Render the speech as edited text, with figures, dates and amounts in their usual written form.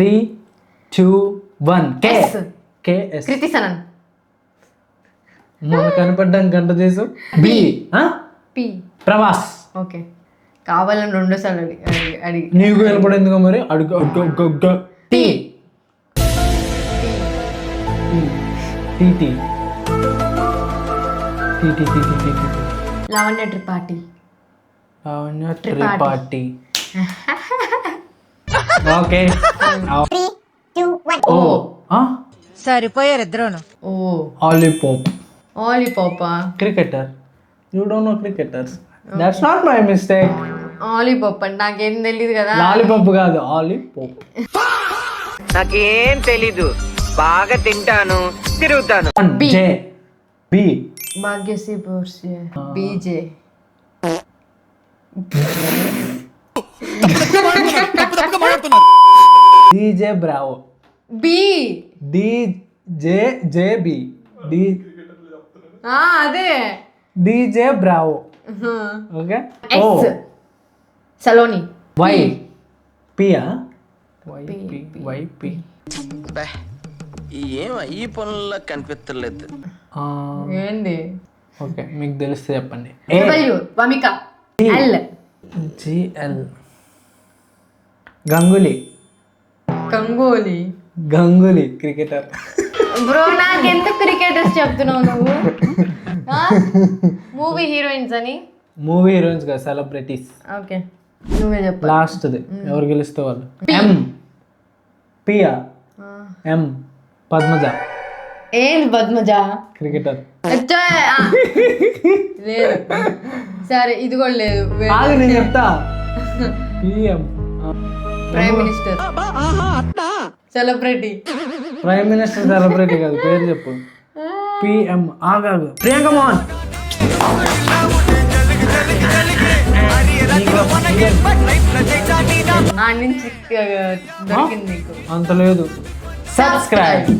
3, 2, 1. S. KS. Kriti Sanon. మన కనపడ్డం గంట చేసు. B. P. ప్రభాస్. ఓకే, కావాలని రెండోసార్లు అడిగి నీకు కనపడేందుకు మరి అడుగు. T. TT. Lavanya Tripathi. Tripathi. Okay. 3, 2, 1. ఓ. సరిపోయారు ఇద్దరును. ఓ, ఆలిపాప్. ఆలీపాపా. Cricketer. You don't know cricketers. That's not my mistake. ఆలీపాప్ అంటే నాకేం తెలియదు కదా. లాలీపాప్ కాదు, ఆలిపాప్. నాకేం తెలీదు, బాగా తింటాను తిరుగుతాను. J. B. Bhagyashri Borse. BJ. DJ Bravo. B. JB. అదే. DJ Bravo. Okay. X. Saloni. Y. P. YP. ఏం ఈ పనుల్లో కనిపించలేదు. ఏంది? ఓకే, మీకు తెలిస్తే చెప్పండి. W. Vamika. L. GL. Ganguly cricketer. Bro నాకెంత క్రికెటర్స్ చెప్తున్నావు నువ్వు? మూవీ హీరోయిన్స్ అని. మూవీ హీరోయిన్స్ కదా, సెలబ్రిటీస్. ఓకే, నువ్వే చెప్పు. లాస్ట్ది ఎవరు గెలిస్తే వాళ్ళు. M. P. M. పద్మజ. ఏంది పద్మజ? క్రికెటర్. అచ్చా, లేదు. సరే, ఇది కూడా లేదు. ఆగు, నేను చెప్తా. PM. Prime minister. Celebrity. Prime minister celebrity కాదు, పేరు చెప్పు. PM. ఆగాగు. ప్రియాంక మోహన్. ఆ నుంచి దొరికింది నీకు. అంత లేదు. సబ్స్క్రైబ్.